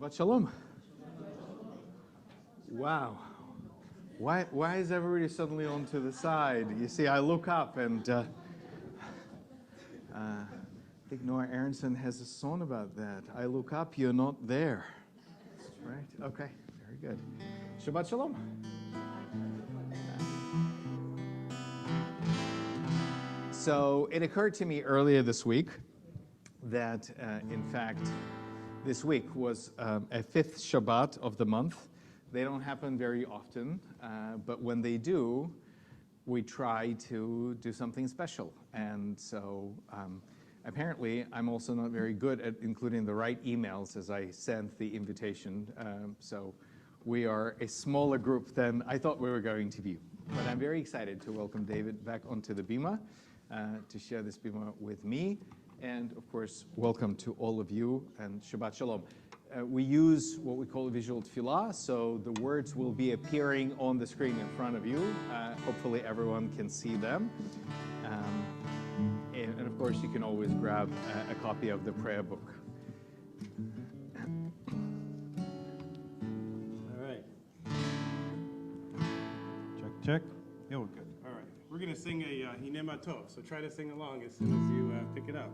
Shabbat Shalom. Wow. Why is everybody suddenly on to the side? You see, I look up and I think Noah Aronson has a song about that. I look up, you're not there. Right? Okay, very good. Shabbat Shalom. So it occurred to me earlier this week that, in fact, this week was a fifth Shabbat of the month. They don't happen very often, but when they do, we try to do something special. And so apparently, I'm also not very good at including the right emails as I send the invitation. So we are a smaller group than I thought we were going to be. But I'm very excited to welcome David back onto the Bima to share this Bima with me. And of course, welcome to all of you and Shabbat Shalom. We use what we call a visual tefillah, so the words will be appearing on the screen in front of you. Hopefully everyone can see them. And of course, you can always grab a copy of the prayer book. All right. Check. Yeah, we're good. All right. We're going to sing a Hinema Tov, so try to sing along as soon as you pick it up.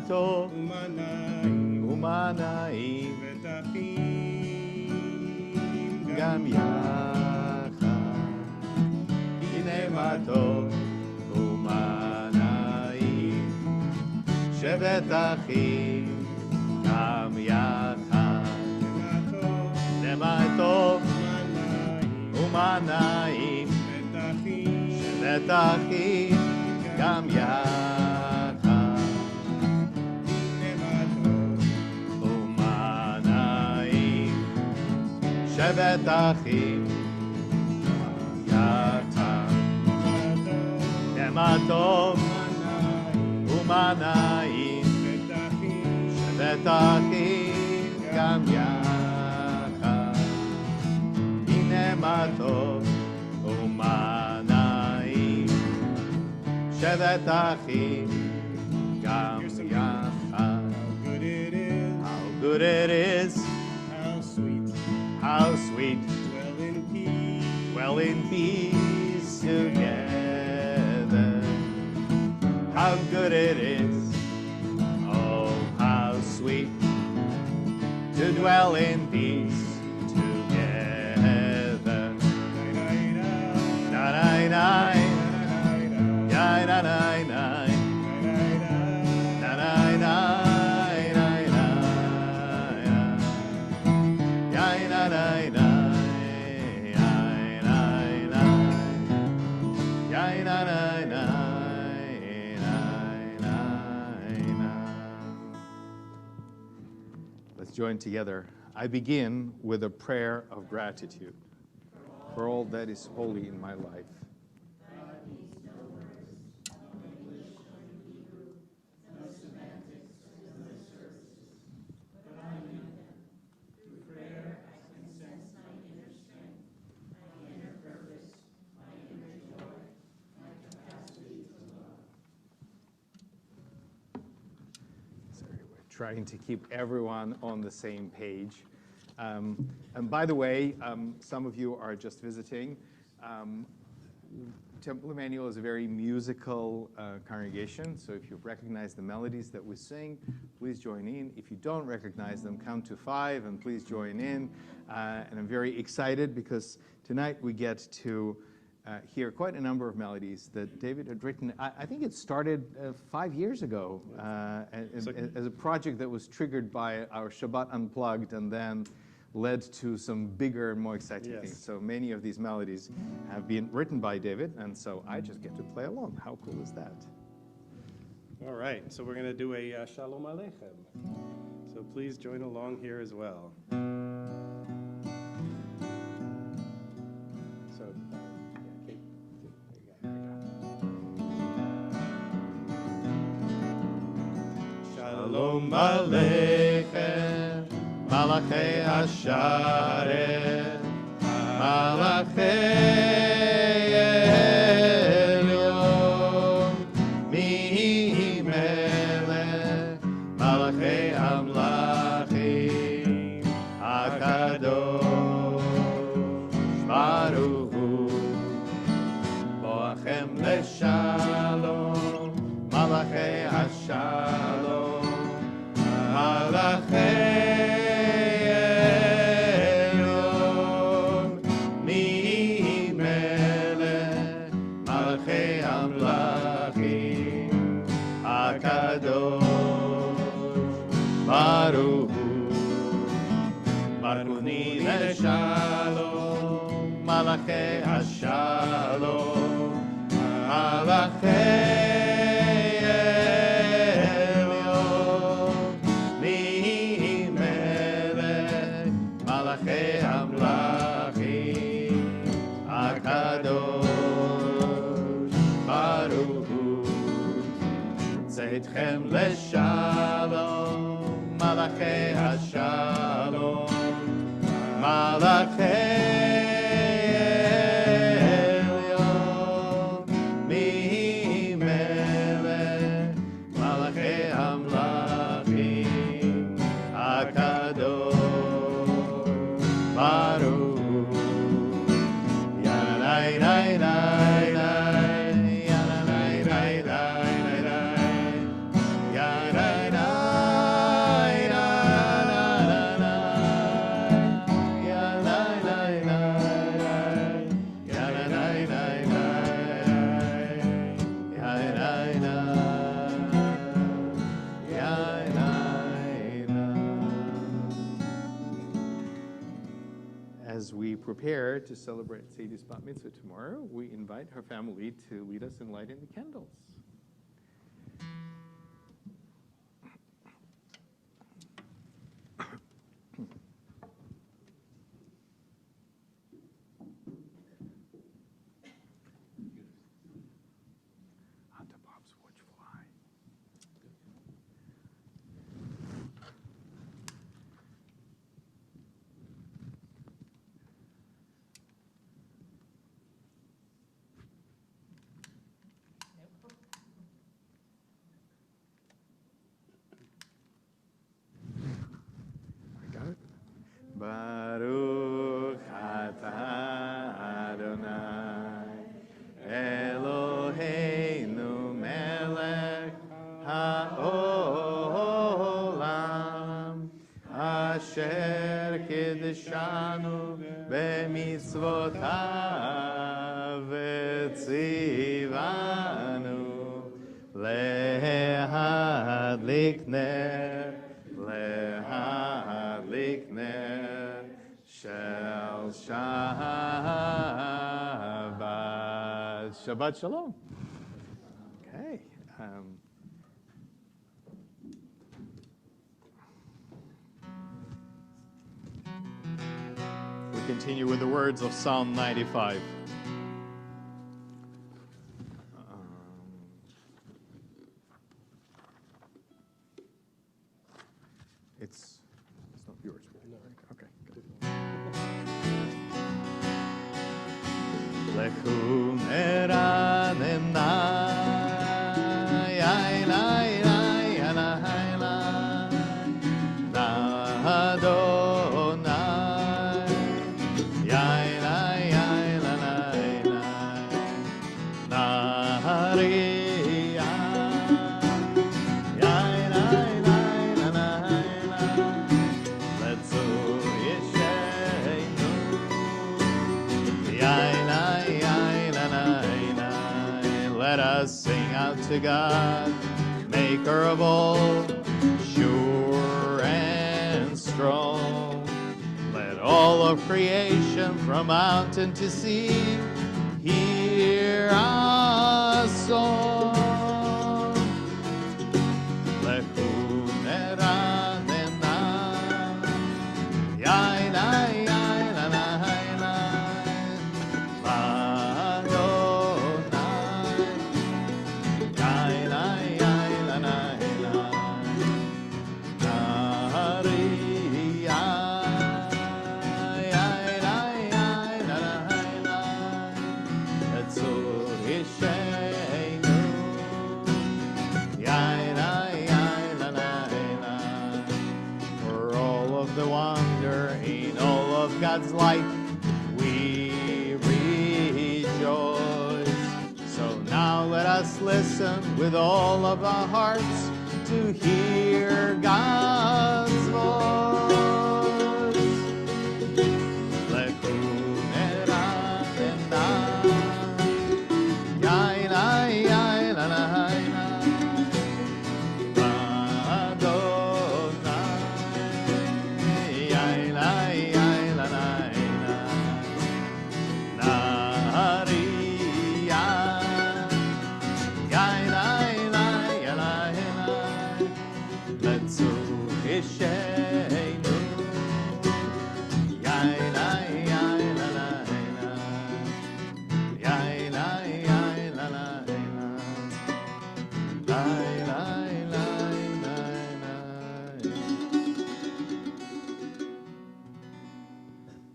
Tov umanayim gam yachad hine ma tov umanayim shevetachim gam yachad hine ma tov umanayim shevetachim gam yachad Shevet achim yachad Nema tov umanayim Shevet achim gam yachad Nema tov umanayim Shevet achim gam yachad How good it is How sweet, dwell in peace together. How good it is, oh, how sweet to dwell in peace together. Na-na-na, ya-na-na-na, na-na-na. Let's join together. I begin with a prayer of gratitude for all that is holy in my life. Trying to keep everyone on the same page. And by the way, some of you are just visiting. Temple Emmanuel is a very musical congregation, so if you recognize the melodies that we sing, please join in. If you don't recognize them, count to 5 and please join in. And I'm very excited because tonight we get to hear quite a number of melodies that David had written. I think it started 5 years ago as a project that was triggered by our Shabbat Unplugged and then led to some bigger and more exciting things. So many of these melodies have been written by David, and so I just get to play along. How cool is that? All right, so we're going to do a Shalom Aleichem. So please join along here as well. So, Shalom Aleichem, Malachei Hasharet, Malachei Elyon, Mi Melech, Malachei Amlachim, HaKadosh Baruch Hu, Boachem Leshalom, Malachei Hashalom, Malachei Elyon, Mi Melech, Malachei Amlachim, HaKadosh Baruch Hu, Barkuni Leshalom, Malachei Hashalom, Malachei Tzedchem leshalom, Malachei Hashalom, Malachei Elyon, Mi Melech, Malachei Amlachim, HaKadosh Baruch Hu, Yanai Nai Nai Nai, Yanai Nai Nai. As we prepare to celebrate Sadie's Bat Mitzvah tomorrow, we invite her family to lead us in lighting the candles. Onto Bob's wood fly. Baruch atah Adonai Eloheinu melech haolam asher kiddushanu b'mitzvotav v'tzivanu lehadlik ner Shel Shabbat. Shabbat Shalom. Okay. We continue with the words of Psalm 95. It's not yours. Okay, good. Lechu meranenai, ailai, ailai, na Adonai, ailai, ailai, na Haria, ailai, letzu yesheinu, let us sing out to God, maker of all, sure and strong. Let all of creation from mountain to sea hear our song. Letzur Ishenu, Yaina, Yaina, Yaina. For all of the wonder in all of God's light, we rejoice. So now let us listen with all of our hearts to hear God's voice.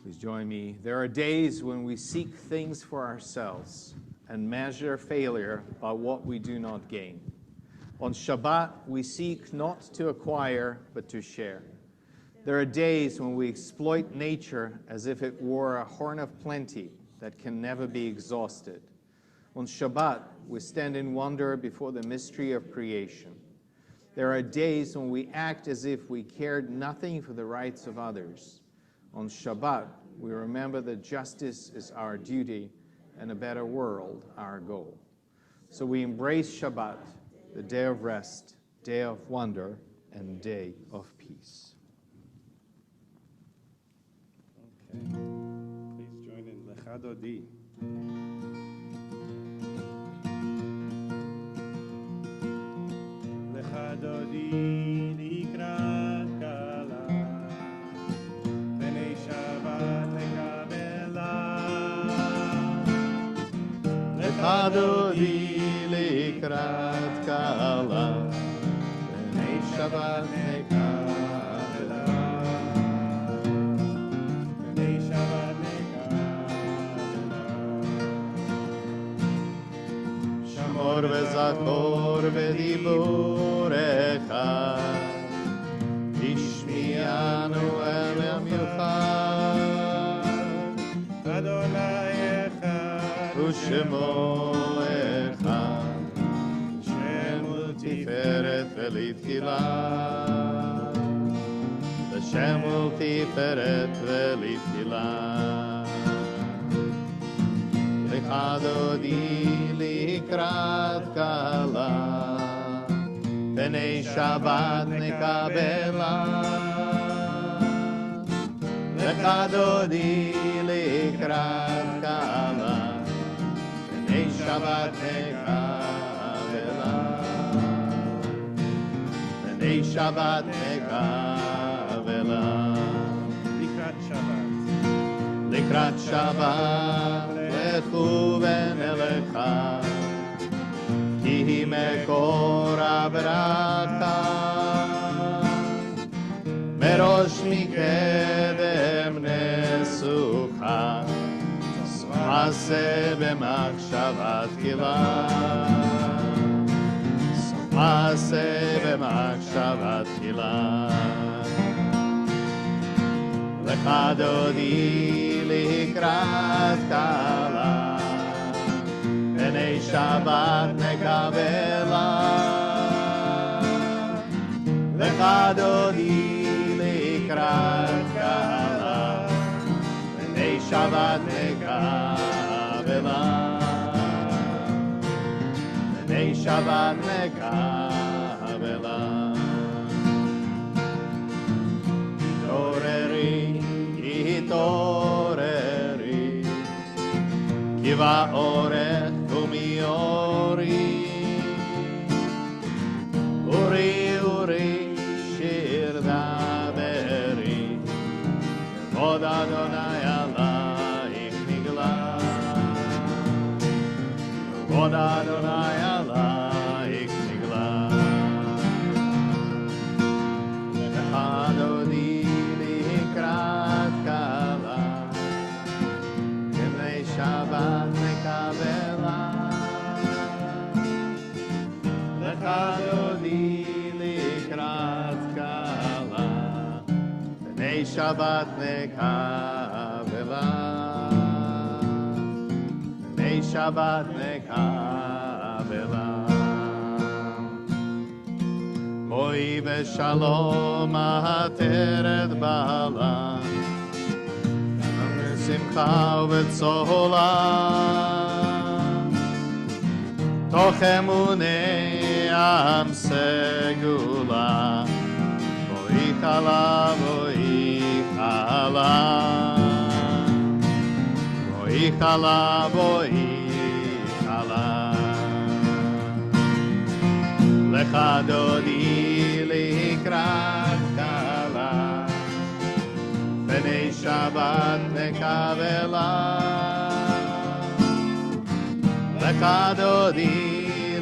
Please join me. There are days when we seek things for ourselves and measure failure by what we do not gain. On Shabbat, we seek not to acquire, but to share. There are days when we exploit nature as if it were a horn of plenty that can never be exhausted. On Shabbat, we stand in wonder before the mystery of creation. There are days when we act as if we cared nothing for the rights of others. On Shabbat, we remember that justice is our duty and a better world our goal. So we embrace Shabbat, the day of rest, day of wonder, and day of peace. Okay. Please join in Lecha Dodi. Lecha Dodi likrat kala, Bnei Shabbat lekabela. Lecha Dodi likrat kala, Bnei Shabbat lekabela. Bnei Shabbat lekabela. Shamor v'zachor v'dibur echad, Ishmianu el Yuchad, Adonai echad, U'shemo echad, Shemu tiferet v'litchila, Shemu tiferet v'litchila. Lecha Dodi likrat kala, Bnei Shabbat nekabela. Lecha Dodi likrat kala, Bnei Shabbat nekabela. Bnei Shabbat nekabela. Likrat Shabbat. Likrat Shabbat lechu v'nelecha, Ki mekor habracha, Merosh mikedem nesucha, Maseh b'machshavat tchila, Maseh b'machshavat tchila. Lecha Dodi likrat kala, Bnei Shabbat nekabela. Lecha Dodi likrat kala, Bnei Shabbat nekabela. Bnei Shabbat nekabela. Toreri, Kiva orech umiori, Uri, Uri, shir daveri, Vod Adonai alaich nigla, Vod Adonai alaich nigla. Lecha Dodi likrat kala, Bnei Shabbat nekabela. Shabbat nekavela. B'nei Shabbat nekavela. Moi v'shalom ateret bala. Amir simcha v'tzola. Toch emunei am segula. Voichala, voichala. Voichala, voichala. Lecha dodi likrat kala. B'nei Shabbat nekavela. Lecha dodi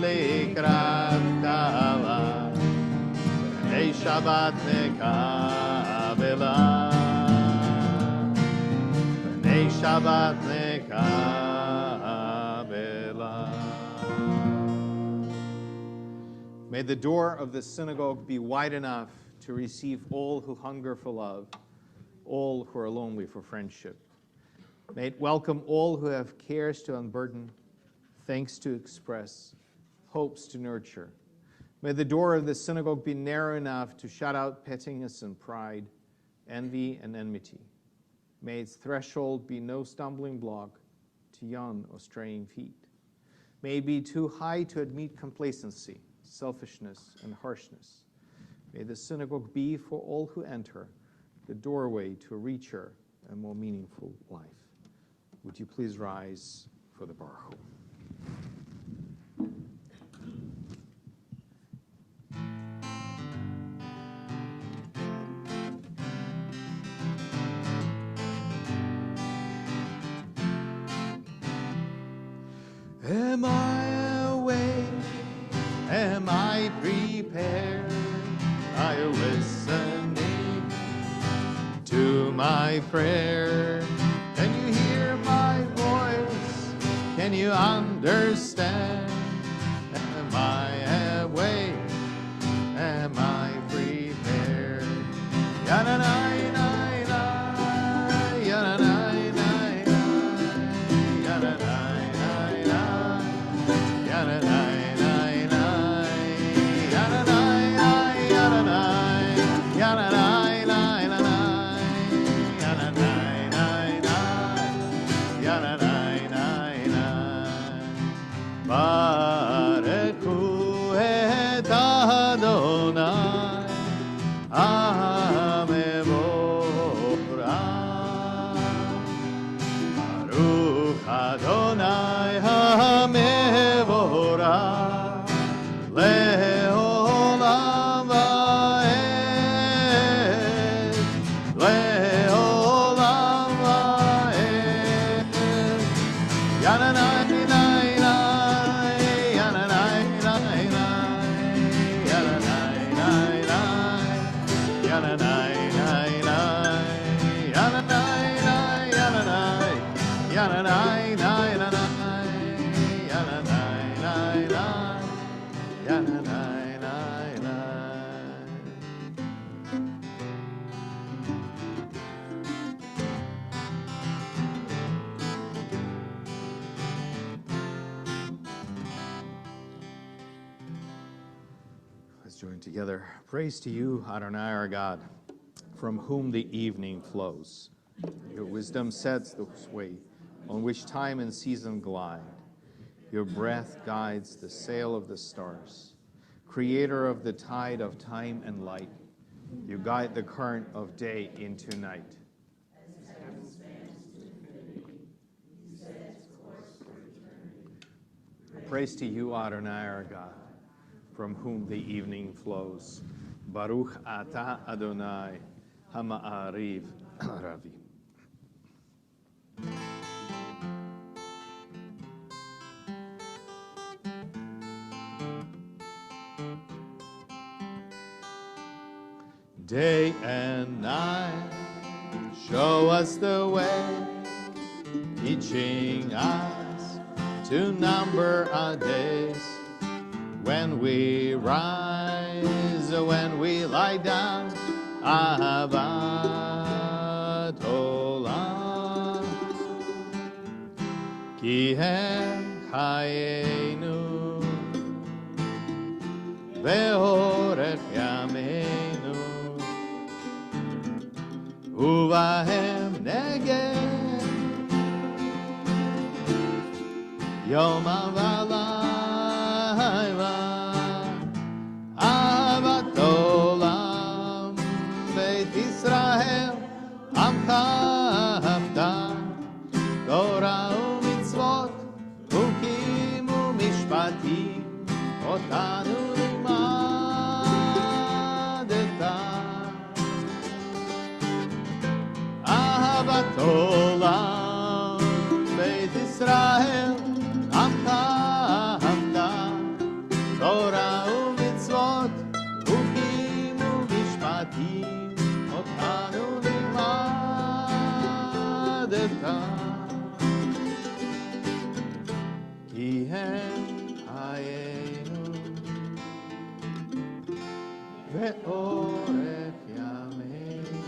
likrat kala. B'nei Shabbat nekavela. B'nei Shabbat nekavela. May the door of the synagogue be wide enough to receive all who hunger for love, all who are lonely for friendship. May it welcome all who have cares to unburden, thanks to express, hopes to nurture. May the door of the synagogue be narrow enough to shut out pettiness and pride, envy and enmity. May its threshold be no stumbling block to young or straying feet. May it be too high to admit complacency, selfishness, and harshness. May the synagogue be, for all who enter, the doorway to a richer and more meaningful life. Would you please rise for the Baruch Hu? Am I awake? Am I prepared? Are you listening to my prayer? Can you hear my voice? Can you understand? Am I awake? Am I prepared? Ya-na-na-na-na, ya-na-na-na-na, ya-na-na-na-na, ya-na-na-na-na, Barechu et Adonai HaMevorach. Baruch Adonai HaMevorach Le'olam va'ed, Le'olam va'ed. Ya-na-na-na-na, ya-na-na-na-na, ya-na-na-na-na, ya-na-na-na-na, ya-na-na-na-na, Let's join together. Praise to you, Adonai our God, from whom the evening flows. Your wisdom sets the way on which time and season glide. Your breath guides the sail of the stars. Creator of the tide of time and light, you guide the current of day into night. Praise to you, Adonai our God, from whom the evening flows. Baruch atah Adonai Hama'ariv Ravi. Day and night, show us the way, teaching us to number our days. When we rise, when we lie down, Ahava כי הם חיינו ואורך ימינו ובהם נגן יומם ולילה אהבת עולם בית ישראל עמך עבדה תורה ומצוות חוקים ומשפטים אותנו לימדת אהבת עולם בית ישראל עמך עבדה תורה ומצוות חוקים ומשפטים אותנו לימדת כי הם חיינו ואורך ימינו.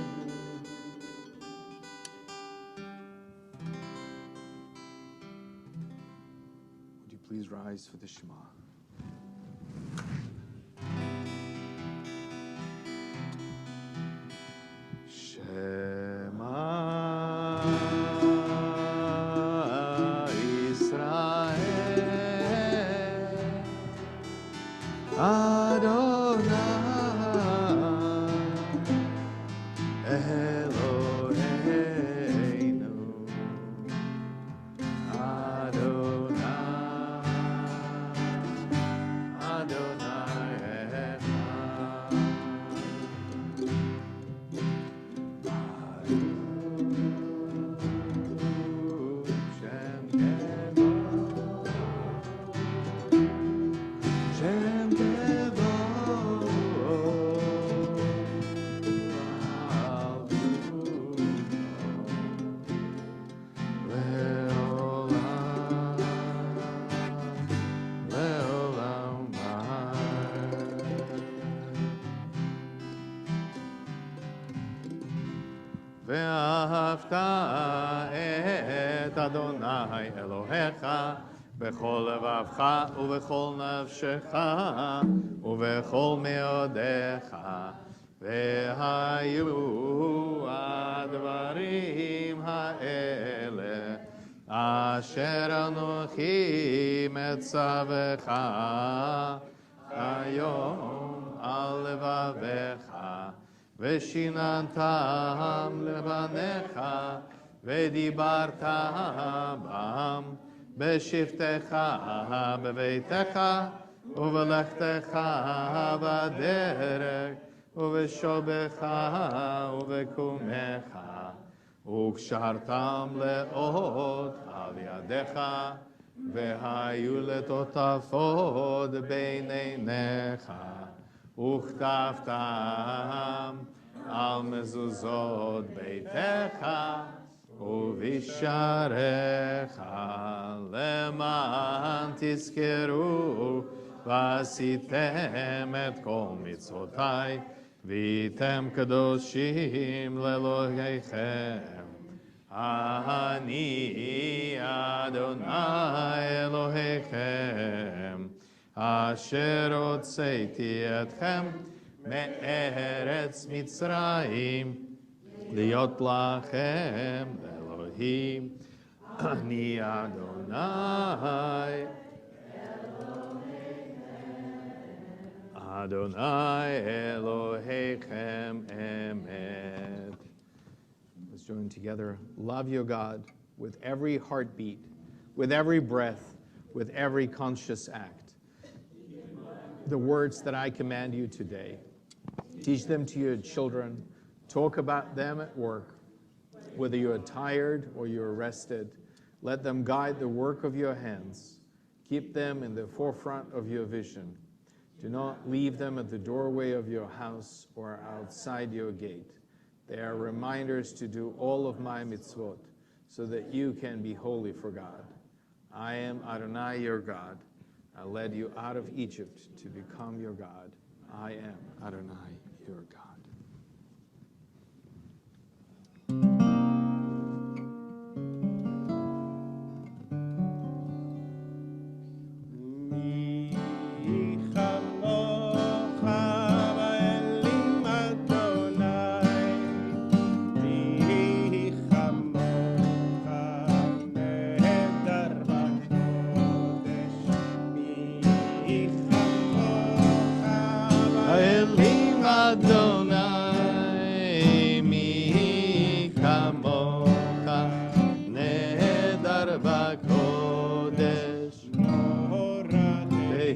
Would you please rise for the Shema? Shema ואהבת את אדוני אלוהיך בכל לבבך ובכל נפשך ובכל מאודיך והיו הדברים האלה אשר אנוכי מצווך היום על לבביך ושיננתם לבניך ודיברת בם בשבתך בביתך ובלכתך בדרך ובשובך ובקומך וקשרתם לאות על ידיך והיו לטוטפות בין עיניך וכתבתם על מזוזות ביתך ובשעריך למען תזכרו ועשיתם את כל מצוותיי והייתם קדושים לאלוהיכם. אני אדוני אלוהיכם אשר הוצאתי אתכם מארץ מצרים להיות לכם אלוהים. אני אדוני אדוני אלוהיכם אמת. Let's join together. Love your God with every heartbeat, with every breath, with every conscious act. The words that I command you today, teach them to your children. Talk about them at work, whether you are tired or you're rested. Let them guide the work of your hands. Keep them in the forefront of your vision. Do not leave them at the doorway of your house or outside your gate. They are reminders to do all of my mitzvot, so that you can be holy for God. I am Adonai your God. I led you out of Egypt to become your God. I am Adonai your God.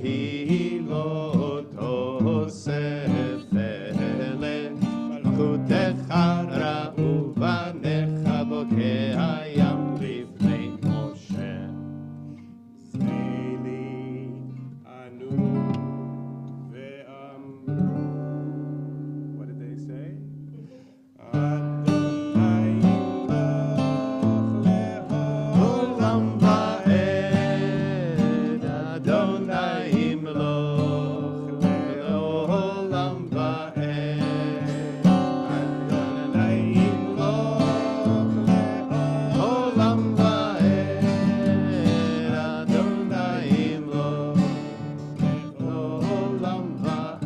והיא לא תוספת למלכותך ראו בניך בוקי הים לפני משה. Israeli anu ve'amru. What did they say? Adonai imloch עולם ועד, אדוני ימלוך לעולם ועד. Adonai imloch עולם ועד, אדוני ימלוך לעולם ועד.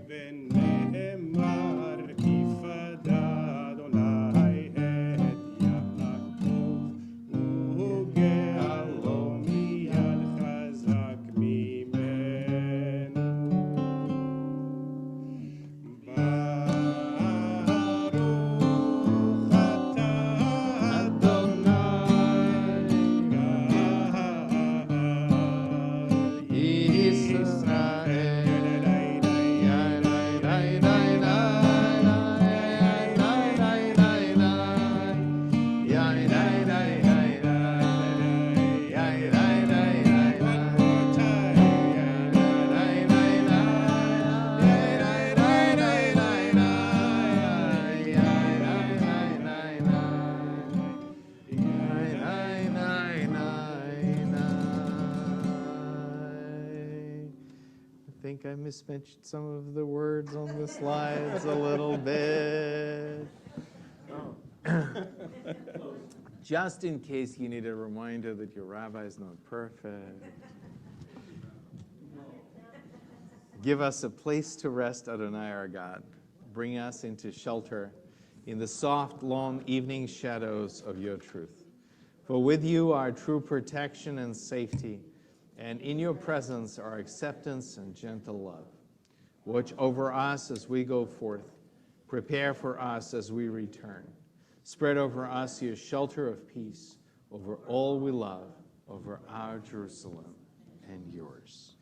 ונאמר יפדה אדוני את יעקב וגאלו מיד חזק ממנו. ברוך אתה I think I mismatched some of the words on the slides a little bit. Just in case you need a reminder that your rabbi is not perfect. Give us a place to rest, Adonai our God. Bring us into shelter in the soft, long evening shadows of your truth. For with you are true protection and safety, and in your presence are acceptance and gentle love. Watch over us as we go forth. Prepare for us as we return. Spread over us your shelter of peace, over all we love, over our Jerusalem and yours.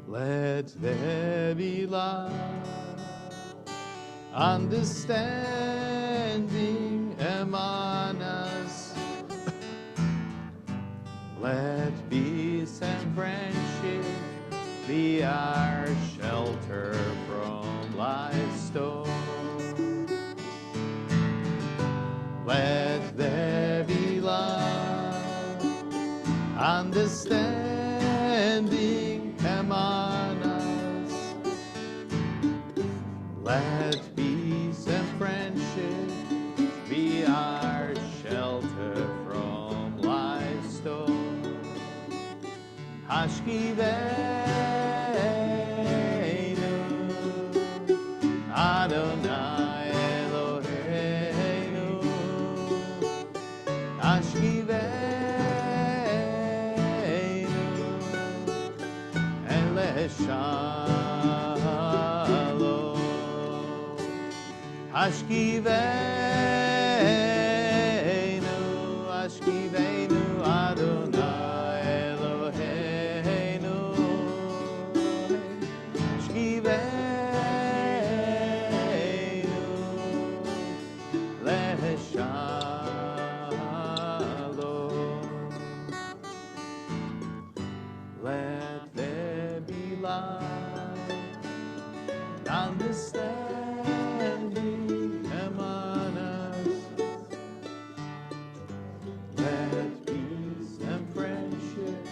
Let there be love, understanding among us. Let peace and friendship be our shelter from life's storm. Let there be love, understanding among us. Let peace and friendship be our shelter from life's storm. Hashkiveinu Adonai Eloheinu. Hashkiveinu Shalom. Ashkiveinu, Ashkiveinu, Adonai Eloheinu. Ashkiveinu, Leshalom. Let there be light, understanding among us. Let peace and friendship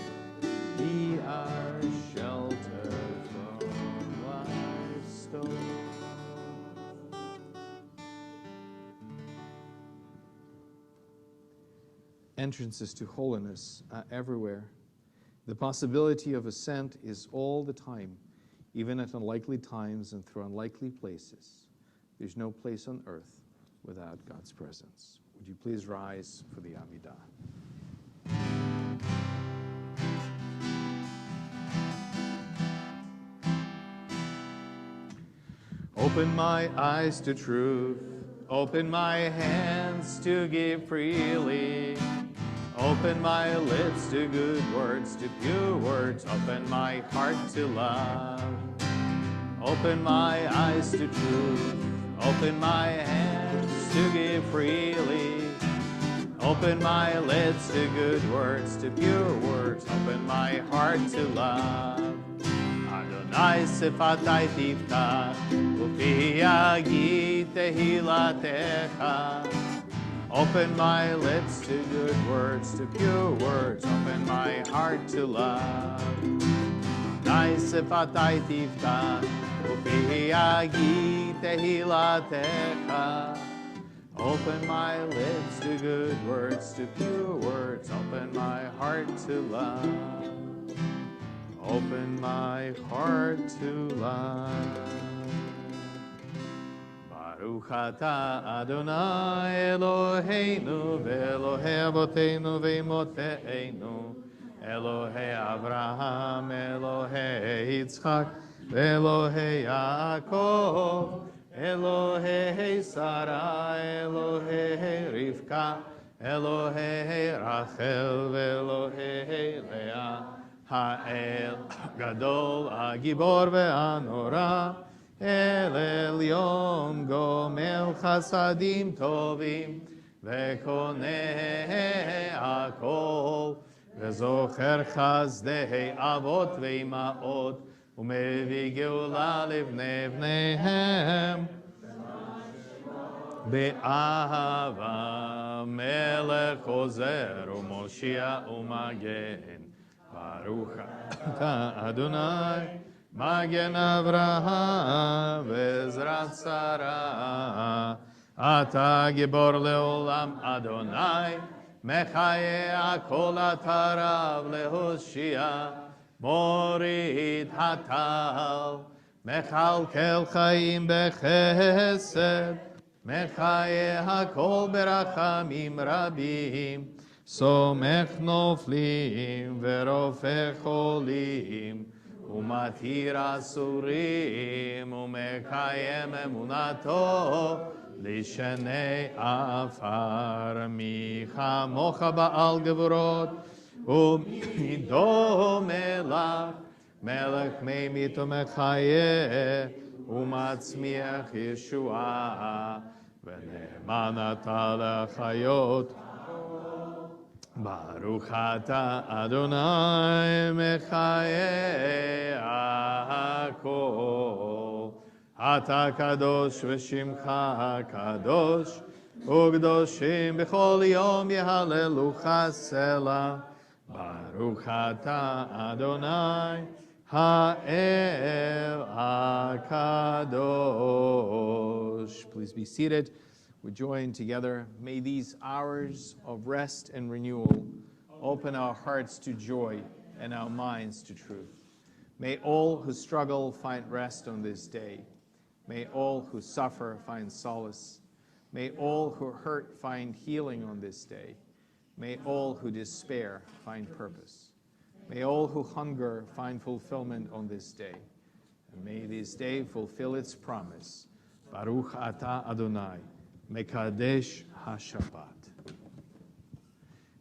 be our shelter from life's storm. Entrances to holiness are everywhere. The possibility of ascent is all the time, even at unlikely times and through unlikely places. There's no place on earth without God's presence. Would you please rise for the Amidah? Open my eyes to truth, open my hands to give freely, open my lips to good words, to pure words, open my heart to love. Open my eyes to truth, open my hands to give freely, open my lips to good words, to pure words, open my heart to love. Adonai sifatai tiftach, ufi yagid tehilatecha. Open my lips to good words, to pure words, open my heart to love. Adonai sifatai tiftach, ufi yagid tehilatecha. Open my lips to good words, to pure words, open my heart to love. Open my heart to love. Baruch atah Adonai Eloheinu ve'Elohei Avotenu ve'Imoteinu Elohei Avraham Elohei Yitzchak ve'Elohei Yaakov Elohei Sarah Elohei Rivka Elohei Rachel ve'Elohei Leah Ha'el Gadol Hagibor ve'Anora El Elyon Gomel Chasadim Tovim Ve'Koneh Hakol Ve'Zocher Chazdei Avot ve'Imaot Umevi Geula Livnei Bneihem Be'ahava Melech Ozer U'Moshiach U'Magen Baruch atah Adonai Magen Avraham Ve'ezrat Sarah Ata Gibor Leolam Adonai Mechaye Akol Atarav Lehoshia Morid Hatal Mechalkel Chaim Bechesed Mechaye Hakol Berachamim Rabim Somech Noflim Verofe Cholim Umatir Asurim Umekayem Emunato Lishenei Afar Micha Mocha Ba'al Gevurot Umido Melach Melech Meimito Mechaye Umatzmiach Yeshua V'ne'emanata Lachayot Baruch atah Adonai Mechaye Hakol Ata Kadosh V'Shimcha Kadosh U'Kedoshim B'chol Yom Yehalelucha Selah Baruch atah Adonai Ha'el HaKadosh. Please be seated. We join together. May these hours of rest and renewal open our hearts to joy and our minds to truth. May all who struggle find rest on this day. May all who suffer find solace. May all who hurt find healing on this day. May all who despair find purpose. May all who hunger find fulfillment on this day. And may this day fulfill its promise. Baruch atah Adonai. Mekadesh HaShabbat.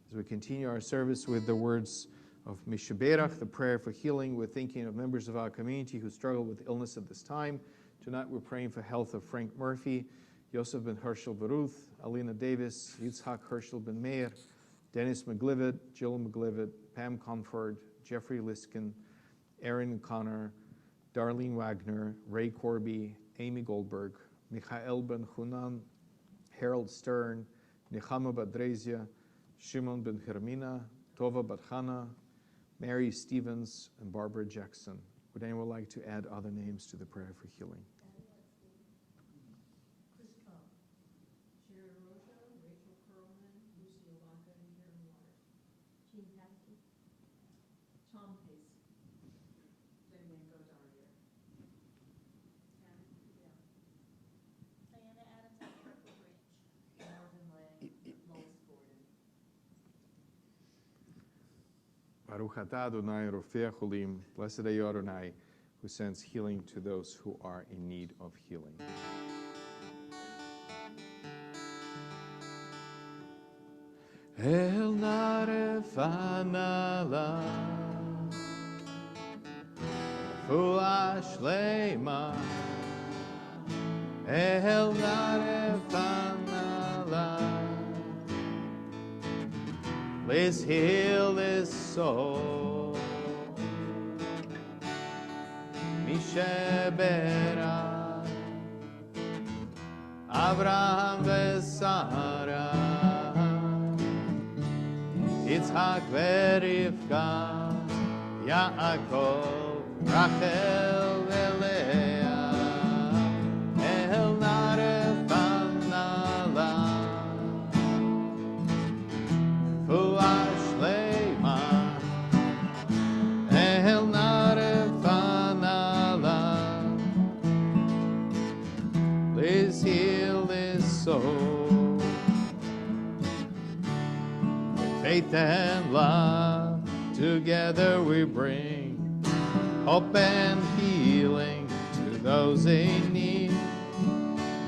As we continue our service with the words of Mishaberach, the prayer for healing, we're thinking of members of our community who struggle with illness at this time. Tonight we're praying for health of Frank Murphy, Yosef ben Herschel Baruth, Alina Davis, Yitzhak Herschel ben Meir, Dennis McGlivitt, Jill McGlivitt, Pam Comfort, Jeffrey Liskin, Aaron Connor, Darlene Wagner, Ray Corby, Amy Goldberg, Michael ben Hunan, Harold Stern, Nechama Badrezia, Shimon ben Hermina, Tova Batchana, Mary Stevens, and Barbara Jackson. Would anyone like to add other names to the prayer for healing? Chris Cobb, Sharon Rocha, Rachel Perlman, Lucy Ivanka, and Karen Waters. Jean Patsy. Tom Pace. Damian Godaria. Baruch atah Adonai Rofei Cholim. Blessed are you, Adonai, who sends healing to those who are in need of healing. El naref anala Fuah Shlema El naref anala Let's heal his soul Mishebera Abraham Vesara Yitzhak veRivka, Yaakov, Rachel veLea, El naref anala, Fuah Shlema, El naref anala, please heal his soul. Faith and love, together we bring hope and healing to those in need.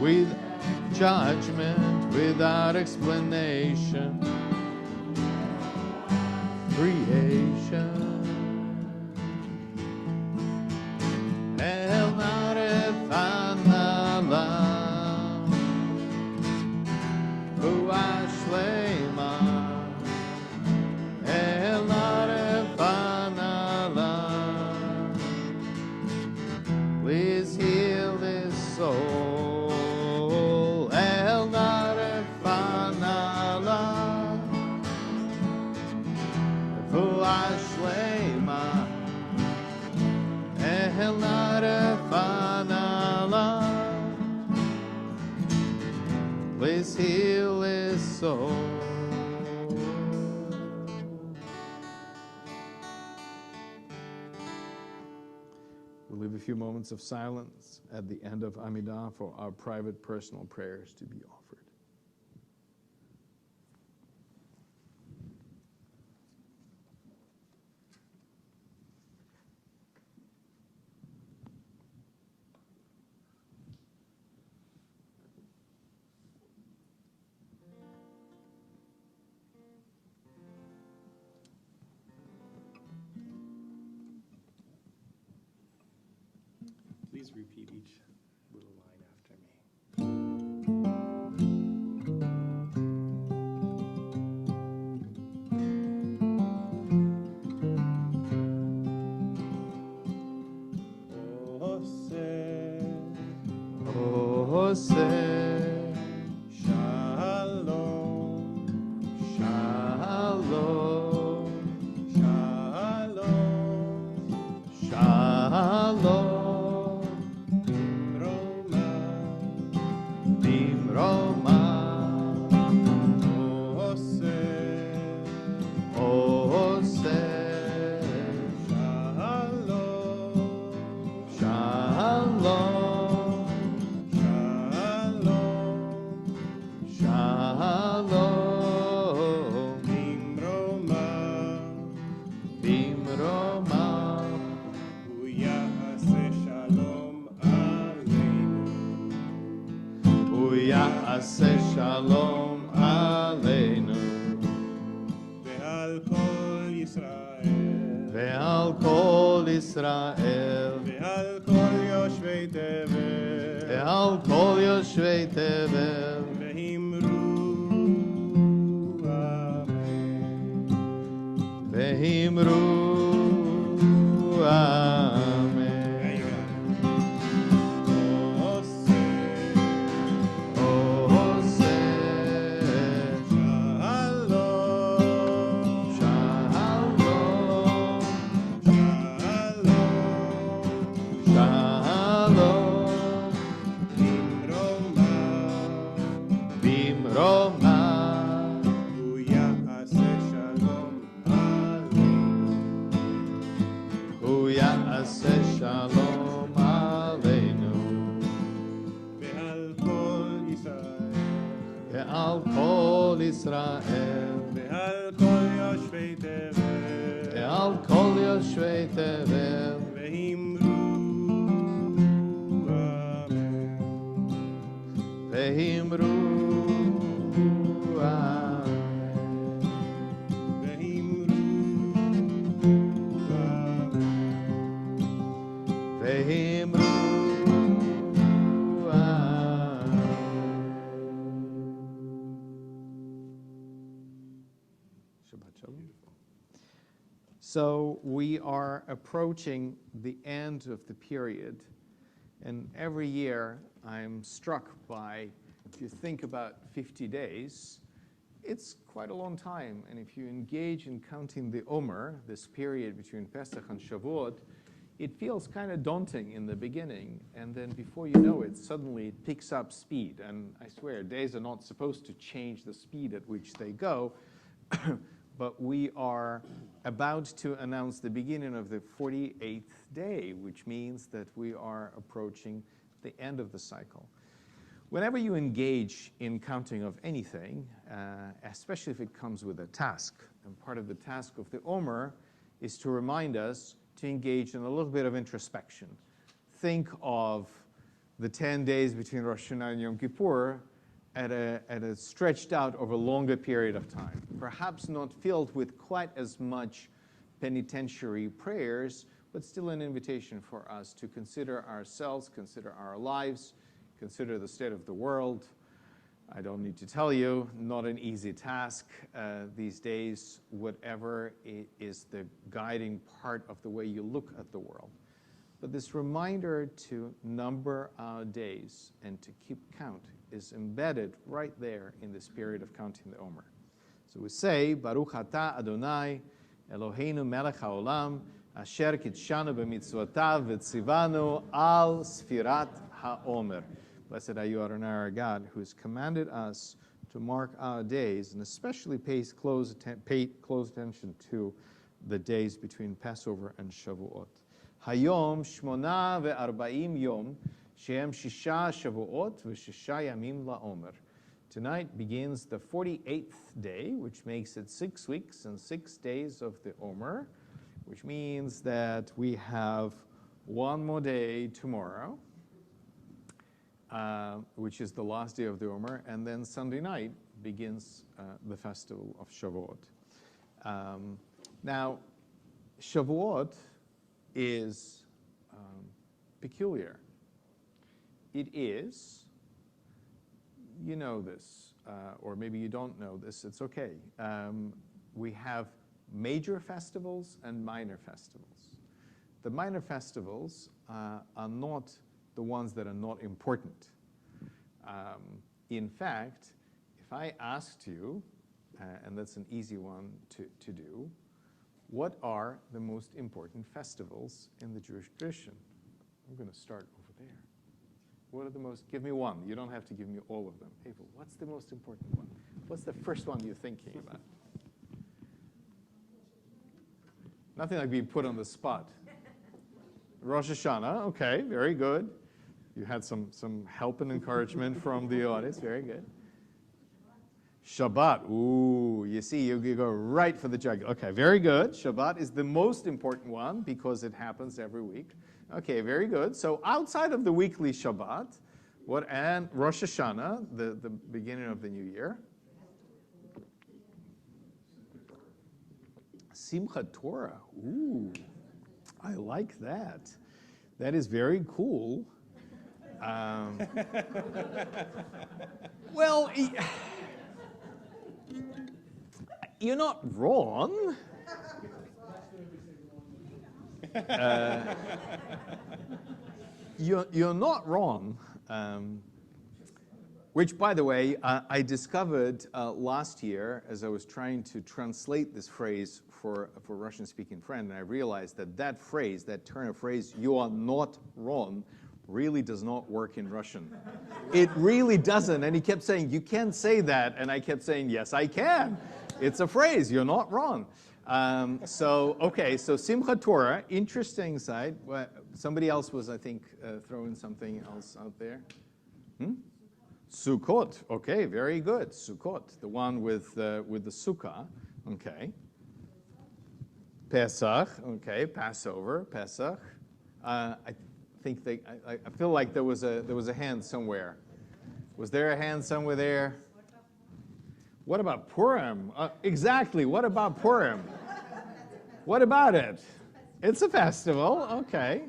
Without judgment, without explanation, creation. El naref anala, Fuah Shlema. El naref anala, please heal his soul. El naref anala, Fuah Shlema. El naref anala, please heal his soul. We'll leave a few moments of silence at the end of Amidah for our private personal prayers to be offered. Please repeat each little line after me. Oseh, Shalom, Shalom, Shalom, Shalom, Roma, Bimroma, Oseh, Oseh, Shalom, Shalom, Shalom, Bimroma, Bimroma, הוא יעשה שלום עלינו. הוא יעשה שלום עלינו ועל כל ישראל, ועל כל ישראל ועל כל יושבי תבל, ועל כל יושבי תבל ואמרו אמן. ואמרו אמן. עושה שלום, שלום, שלום, שלום, במרומה, במרומה, הוא יעשה שלום עלינו. הוא יעשה שלום עלינו ועל כל ישראל, ועל כל ישראל ועל כל יושבי תבל, ועל al kol yoshvei tevel. Vehimru Amen. Vehimru Amen. Vehimru Amen. Vehimru Amen. Shabbat Shalom. So we are approaching the end of the period, and every year I'm struck by, if you think about 50 days, it's quite a long time. And if you engage in counting the Omer, this period between Pesach and Shavuot, it feels kind of daunting in the beginning, and then before you know it, suddenly it picks up speed. And I swear, days are not supposed to change the speed at which they go, but we are about to announce the beginning of the 48th day, which means that we are approaching the end of the cycle. Whenever you engage in counting of anything, especially if it comes with a task, and part of the task of the Omer is to remind us to engage in a little bit of introspection. Think of the 10 days between Rosh Hashanah and Yom Kippur at a stretched out over a longer period of time, perhaps not filled with quite as much penitentiary prayers, but still an invitation for us to consider ourselves, consider our lives, consider the state of the world. I don't need to tell you, not an easy task these days, whatever is the guiding part of the way you look at the world. But this reminder to number our days and to keep count is embedded right there in this period of counting the Omer. So we say, Baruch atah Adonai, Eloheinu melech haolam, asher kitshanu b'mitzvotav v'tzivanu al sfirat ha'omer. Blessed are you, Adonai, our God, who has commanded us to mark our days, and especially pay close attention to the days between Passover and Shavuot. Hayom shmona ve'arba'im yom, shehem shisha shavuot v'shisha yamim la'omer. Tonight begins the 48th day, which makes it 6 weeks and 6 days of the Omer, which means that we have one more day tomorrow, which is the last day of the Omer, and then Sunday night begins the festival of Shavuot. Now, Shavuot is peculiar. It is, you know this, or maybe you don't know this, it's okay. We have major festivals and minor festivals. The minor festivals are not the ones that are not important. In fact, if I asked you, and that's an easy one to do, what are the most important festivals in the Jewish tradition? I'm going to start over there. What are the most, give me one. You don't have to give me all of them. Abel, what's the most important one? What's the first one you're thinking about? Nothing like being put on the spot. Rosh Hashanah, okay, very good. You had some help and encouragement from the audience, very good. Shabbat, ooh, you see, you go right for the jugular. Okay, very good. Shabbat is the most important one because it happens every week. Okay, very good. So outside of the weekly Shabbat, and Rosh Hashanah, the beginning of the new year. Simchat Torah, ooh, I like that. That is very cool. Well, you're not wrong. You're not wrong. Which, by the way, I discovered last year as I was trying to translate this phrase for a Russian-speaking friend, and I realized that phrase, that turn of phrase, "you are not wrong," really does not work in Russian. It really doesn't. And he kept saying, "You can't say that," and I kept saying, "Yes, I can. It's a phrase. You're not wrong." So Simchat Torah, interesting side. Somebody else was, I think, throwing something else out there. Sukkot. Okay, very good. Sukkot, the one with the sukkah. Okay. Pesach, okay, Passover, Pesach. I think I feel like there was a hand somewhere. Was there a hand somewhere there? What about Purim? Exactly, what about Purim? What about it? It's a festival, okay.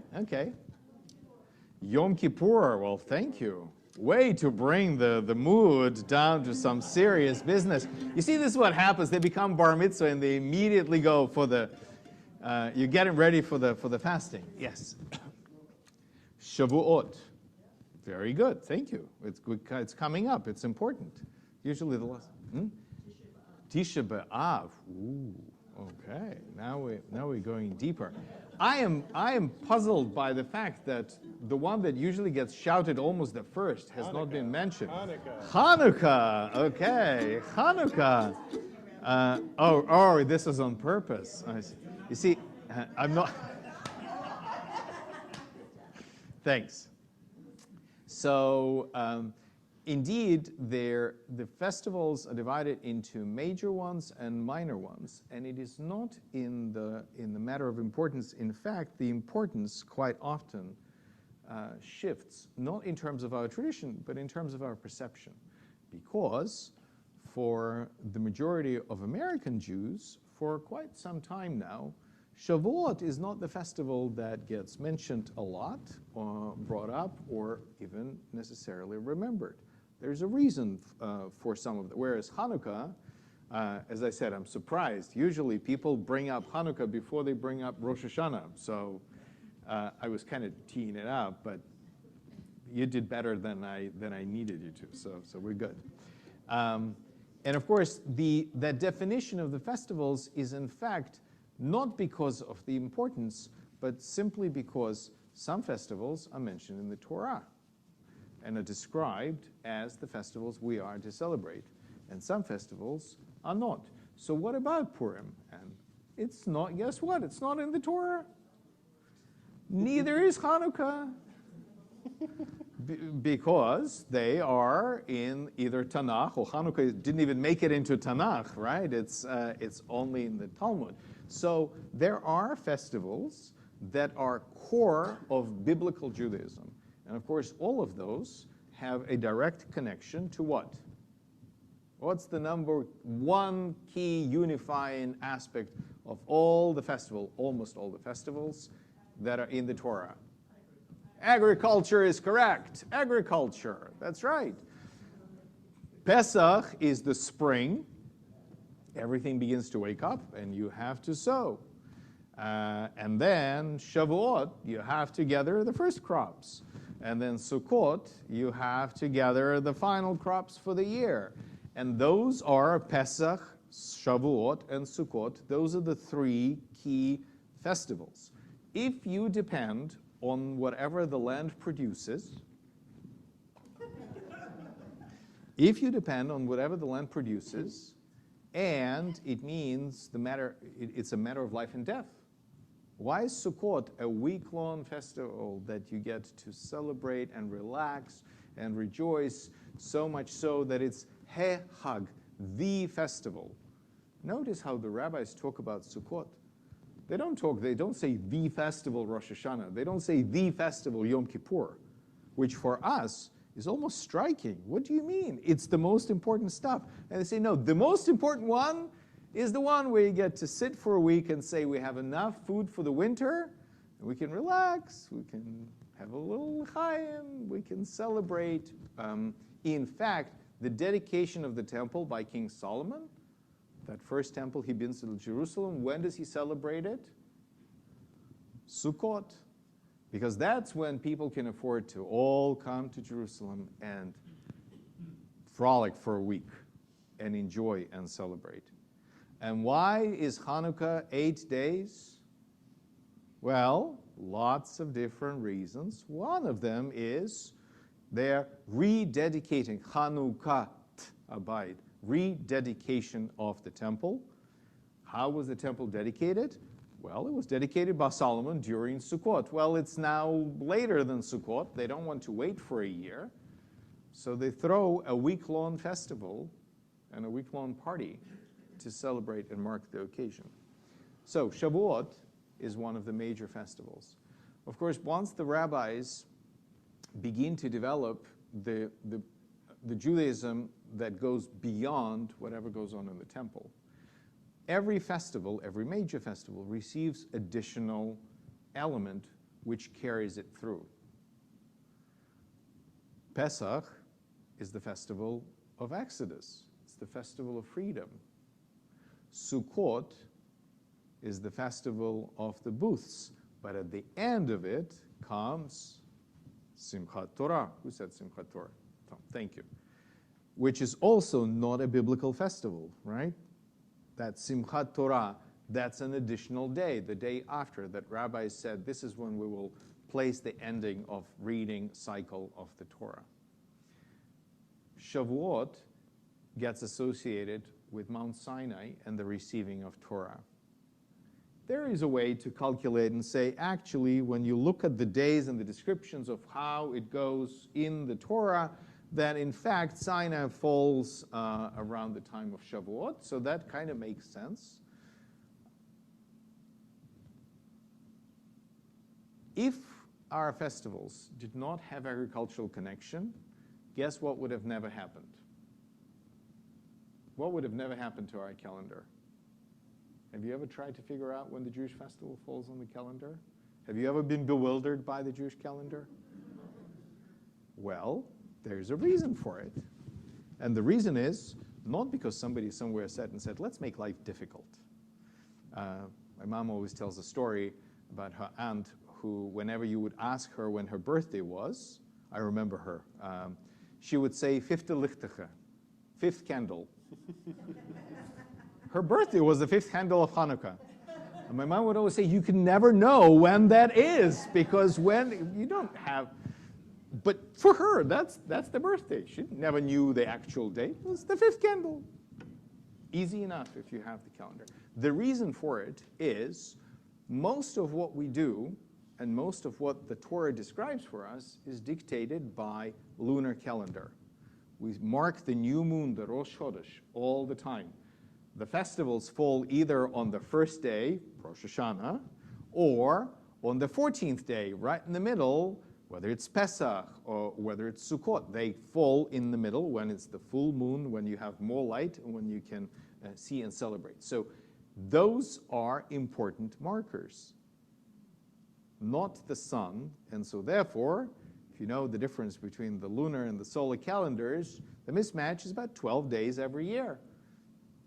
Yom Kippur, well, thank you. Way to bring the mood down to some serious business. You see, this is what happens. They become bar mitzvah and they immediately go for the, you're getting ready for the fasting. Yes. Shavuot. Very good, thank you. It's good. It's coming up, it's important. Usually the last, Tisha B'Av. Ooh, okay, now we're going deeper. I am puzzled by the fact that the one that usually gets shouted almost the first has not been mentioned. Hanukkah, okay, Hanukkah. Oh, this is on purpose. You see, I'm not. Thanks. So, indeed, the festivals are divided into major ones and minor ones, and it is not in the matter of importance. In fact, the importance quite often shifts, not in terms of our tradition, but in terms of our perception, because for the majority of American Jews, for quite some time now, Shavuot is not the festival that gets mentioned a lot, or brought up, or even necessarily remembered. There's a reason for some of them. Whereas Hanukkah, as I said, I'm surprised. Usually people bring up Hanukkah before they bring up Rosh Hashanah. So I was kind of teeing it up, but you did better than I needed you to. So we're good. And of course, that definition of the festivals is in fact not because of the importance, but simply because some festivals are mentioned in the Torah and are described as the festivals we are to celebrate, and some festivals are not. So what about Purim? And it's not, guess what? It's not in the Torah. Neither is Hanukkah. Because they are in either Tanakh, or Hanukkah didn't even make it into Tanakh, right? It's only in the Talmud. So there are festivals that are core of biblical Judaism. And of course, all of those have a direct connection to what? What's the number one key unifying aspect of all the festivals, almost all the festivals that are in the Torah? Agriculture is correct. Agriculture, that's right. Pesach is the spring. Everything begins to wake up and you have to sow. And then Shavuot, you have to gather the first crops. And then Sukkot, you have to gather the final crops for the year. And those are Pesach, Shavuot, and Sukkot. Those are the three key festivals. If you depend on whatever the land produces, and it means it's a matter of life and death. Why is Sukkot a week-long festival that you get to celebrate and relax and rejoice, so much so that it's Hag, the festival? Notice how the rabbis talk about Sukkot. They don't say the festival Rosh Hashanah. They don't say the festival Yom Kippur, which for us is almost striking. What do you mean? It's the most important stuff. And they say, no, the most important one is the one where you get to sit for a week and say we have enough food for the winter, and we can relax, we can have a little l'chaim, we can celebrate. In fact, the dedication of the temple by King Solomon, that first temple he builds in Jerusalem, when does he celebrate it? Sukkot. Because that's when people can afford to all come to Jerusalem and frolic for a week and enjoy and celebrate. And why is Hanukkah 8 days? Well, lots of different reasons. One of them is they're rededicating Chanukah Abayit, rededication of the temple. How was the temple dedicated? Well, it was dedicated by Solomon during Sukkot. Well, it's now later than Sukkot. They don't want to wait for a year. So they throw a week-long festival and a week-long party to celebrate and mark the occasion. So Shavuot is one of the major festivals. Of course, once the rabbis begin to develop the Judaism that goes beyond whatever goes on in the temple, every festival, every major festival, receives additional element which carries it through. Pesach is the festival of Exodus. It's the festival of freedom. Sukkot is the festival of the booths. But at the end of it comes Simchat Torah. Who said Simchat Torah? Tom, thank you. Which is also not a biblical festival, right? That Simchat Torah, that's an additional day, the day after that rabbis said this is when we will place the ending of reading cycle of the Torah. Shavuot gets associated with Mount Sinai and the receiving of Torah. There is a way to calculate and say, actually, when you look at the days and the descriptions of how it goes in the Torah, that in fact Sinai falls around the time of Shavuot, so that kind of makes sense. If our festivals did not have agricultural connection, guess what would have never happened? What would have never happened to our calendar? Have you ever tried to figure out when the Jewish festival falls on the calendar? Have you ever been bewildered by the Jewish calendar? Well, there's a reason for it. And the reason is not because somebody somewhere sat and said, let's make life difficult. My mom always tells a story about her aunt who, whenever you would ask her when her birthday was, I remember her, she would say, fifte lichtige, fifth candle. Her birthday was the fifth candle of Hanukkah. And my mom would always say, you can never know when that is, because when you don't have, but for her, that's the birthday. She never knew the actual date. It was the fifth candle. Easy enough if you have the calendar. The reason for it is most of what we do and most of what the Torah describes for us is dictated by lunar calendar. We mark the new moon, the Rosh Chodesh, all the time. The festivals fall either on the first day, Rosh Hashanah, or on the 14th day, right in the middle, whether it's Pesach or whether it's Sukkot. They fall in the middle when it's the full moon, when you have more light, and when you can see and celebrate. So those are important markers, not the sun. And so therefore, if you know the difference between the lunar and the solar calendars, the mismatch is about 12 days every year.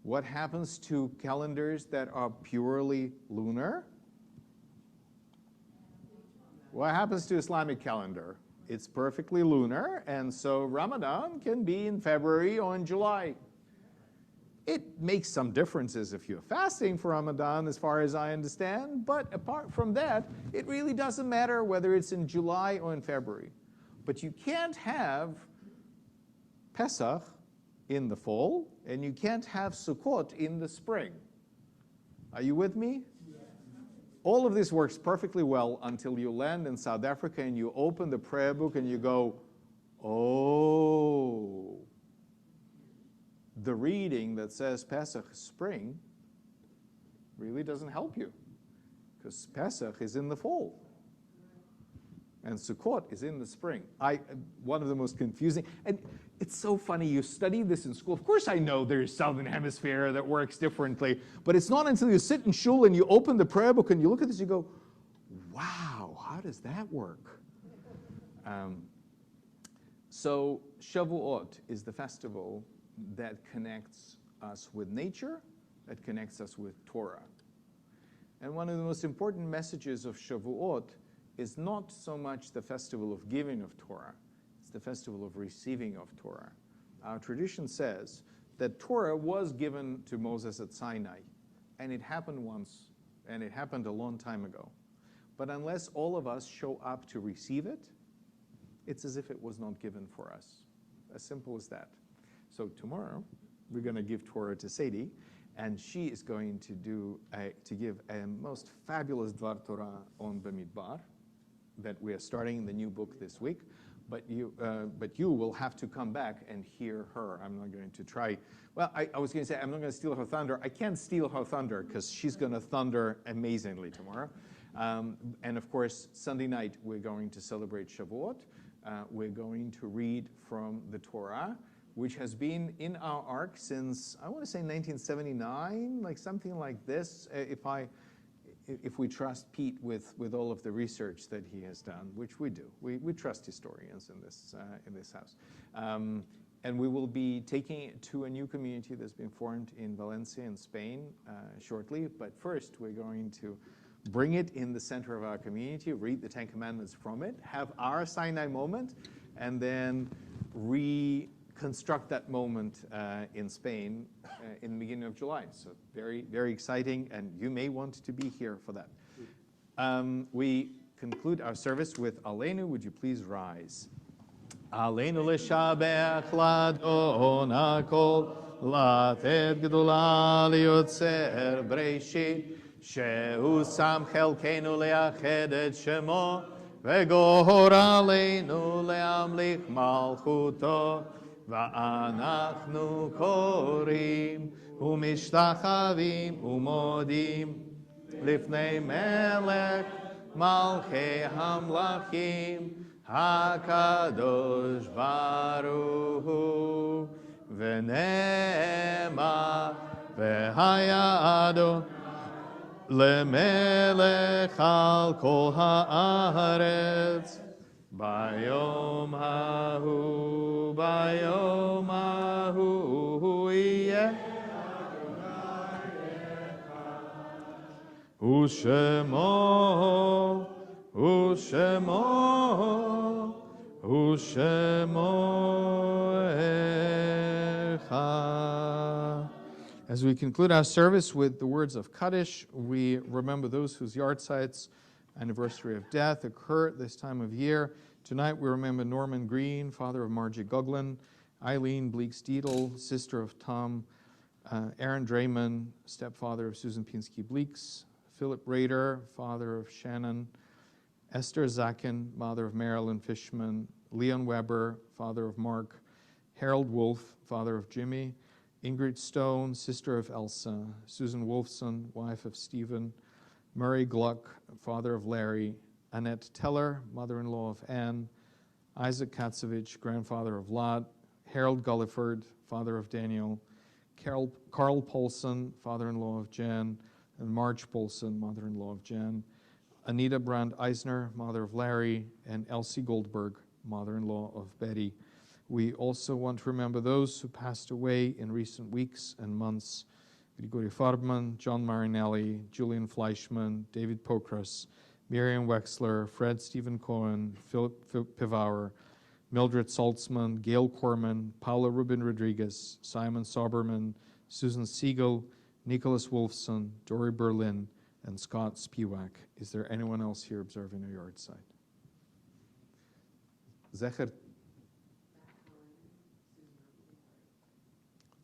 What happens to calendars that are purely lunar? What happens to Islamic calendar? It's perfectly lunar, and so Ramadan can be in February or in July. It makes some differences if you're fasting for Ramadan, as far as I understand, but apart from that, it really doesn't matter whether it's in July or in February. But you can't have Pesach in the fall, and you can't have Sukkot in the spring. Are you with me? Yes. All of this works perfectly well until you land in South Africa and you open the prayer book and you go, oh, the reading that says Pesach is spring really doesn't help you, because Pesach is in the fall. And Sukkot is in the spring. One of the most confusing, and it's so funny, you study this in school. Of course I know there's Southern Hemisphere that works differently, but it's not until you sit in shul and you open the prayer book and you look at this, you go, wow, how does that work? So Shavuot is the festival that connects us with nature, that connects us with Torah. And one of the most important messages of Shavuot is not so much the festival of giving of Torah, it's the festival of receiving of Torah. Our tradition says that Torah was given to Moses at Sinai, and it happened once, and it happened a long time ago. But unless all of us show up to receive it, it's as if it was not given for us. As simple as that. So tomorrow, we're going to give Torah to Sadie, and she is going to give a most fabulous Dvar Torah on Bamidbar that we are starting in the new book this week. but you will have to come back and hear her. I'm not going to try. Well, I was going to say I'm not going to steal her thunder. I can't steal her thunder because she's going to thunder amazingly tomorrow. And of course, Sunday night we're going to celebrate Shavuot. We're going to read from the Torah, which has been in our ark since, I want to say 1979, like something like this, if we trust Pete with all of the research that he has done, which we do. We trust historians in this house. And we will be taking it to a new community that's been formed in Valencia in Spain shortly. But first, we're going to bring it in the center of our community, read the Ten Commandments from it, have our Sinai moment, and then reconstruct that moment in Spain in the beginning of July. So very, very exciting, and you may want to be here for that. We conclude our service with Aleinu. Would you please rise? Aleinu l'shabech l'adon hakol, latet gdula liyotzer breishit, שהוא שם חלקנו לאחד את שמו, וגור עלינו להמליך מלכותו, ואנחנו קוראים ומשתחווים ומודים לפני מלך מלכי המלכים, הקדוש ברוך הוא, ונאמר והיה אדון למלך על כל הארץ, ביום ההוא יהיה ושמו אחד. As we conclude our service with the words of Kaddish, we remember those whose yahrzeits, anniversary of death, occur at this time of year. Tonight we remember Norman Green, father of Margie Guglin, Eileen Bleeks-Dietl, sister of Tom, Aaron Drayman, stepfather of Susan Pinsky-Bleeks, Philip Rader, father of Shannon, Esther Zakin, mother of Marilyn Fishman, Leon Weber, father of Mark, Harold Wolf, father of Jimmy, Ingrid Stone, sister of Elsa, Susan Wolfson, wife of Stephen, Murray Gluck, father of Larry, Annette Teller, mother-in-law of Anne, Isaac Katzevich, grandfather of Lot, Harold Gulliford, father of Daniel, Carl Polson, father-in-law of Jan, and Marge Polson, mother-in-law of Jan, Anita Brand Eisner, mother of Larry, and Elsie Goldberg, mother-in-law of Betty. We also want to remember those who passed away in recent weeks and months: Grigori Farbman, John Marinelli, Julian Fleischman, David Pokras, Miriam Wexler, Fred Stephen Cohen, Philip Pivauer, Mildred Saltzman, Gail Corman, Paula Rubin Rodriguez, Simon Sauberman, Susan Siegel, Nicholas Wolfson, Dory Berlin, and Scott Spiewak. Is there anyone else here observing a yard site? Zecher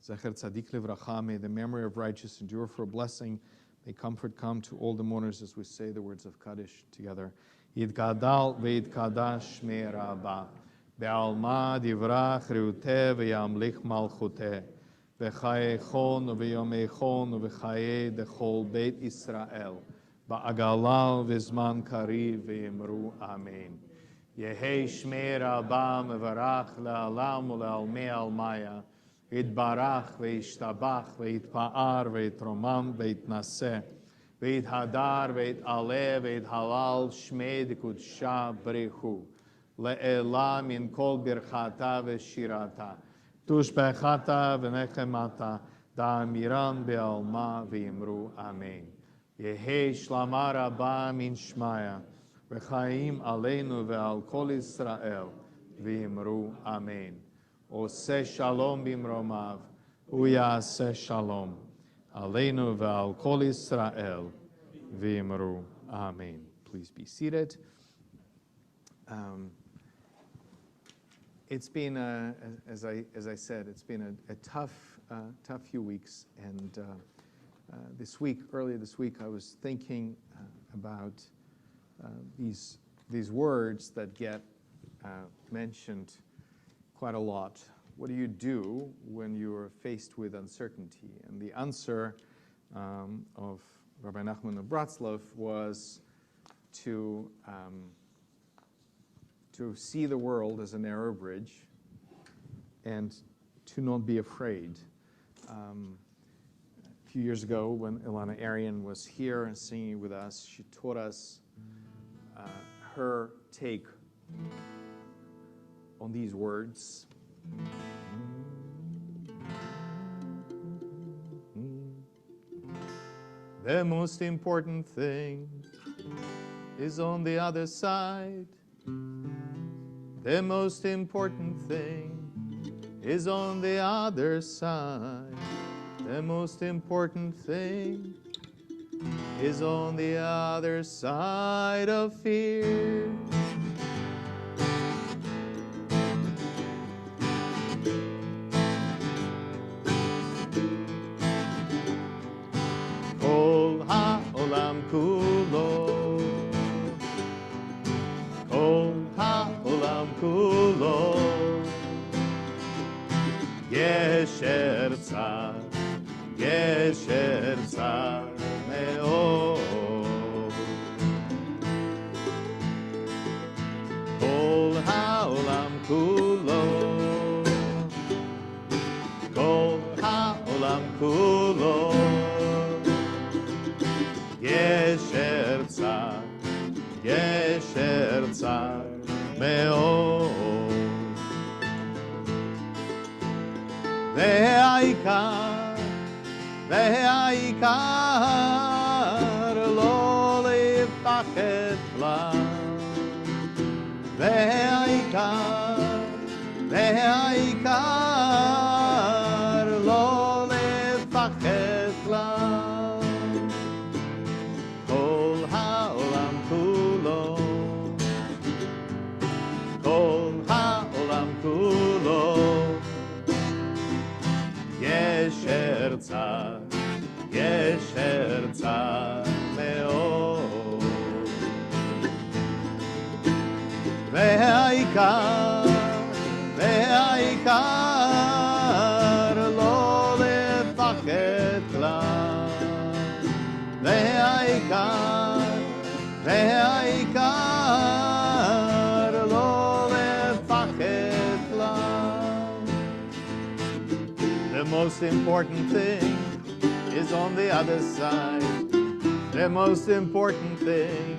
Tzadik Livracha, may the memory of righteous endure for a blessing. May comfort come to all the mourners as we say the words of Kaddish together. Yitgadal v'yitkadash shmei Rabbah, be'alma divrach reuteh v'yamlich malchuteh, v'chayechon v'yomechon v'chayeh dechol Beit Israel, ba'agalal v'zman kariv v'yimru Amen. Yehei shmei Rabbah mevarach le'alam u'le'almei almaya, יתברך וישתבח ויתפאר ויתרומם ויתנשא ויתהדר ויתעלה ויתהלל שמי דקודשה בריחו לעילה מן כל ברכתה ושירתה תושבחתה ונחמתה דאמירן בעלמה ויאמרו אמן. יהי שלמה רבה מן שמיה וחיים עלינו ועל כל ישראל ויאמרו אמן. Ose shalom bimromav, uyase shalom, aleinu ve'al kol Israel, v'imru, amen. Please be seated. It's been, as I said, it's been a tough few weeks, and earlier this week, I was thinking about these words that get mentioned quite a lot. What do you do when you are faced with uncertainty? And the answer of Rabbi Nachman of Bratslav was to see the world as a narrow bridge and to not be afraid. A few years ago, when Ilana Arian was here and singing with us, she taught us her take on these words. The most important thing is on the other side. The most important thing is on the other side. The most important thing is on the other side of fear. Kol ha'olam kulo, kol ha'olam kulo, Gesher tzar, Gesher tzar me'od. Kol ha'olam kulo, kol ha'olam kulo, Gesher tzar, Gesher tzar me'od. והעיקר, והעיקר לא לפחד כלל. והעיקר, והעיקר לא לפחד כלל. כל העולם כולו, כל העולם כולו, Gesher tzar, Gesher tzar me'od. והעיקר, והעיקר לא לפחד כלל. והעיקר, והעיקר לא לפחד כלל. The most important thing is on the other side. The most important thing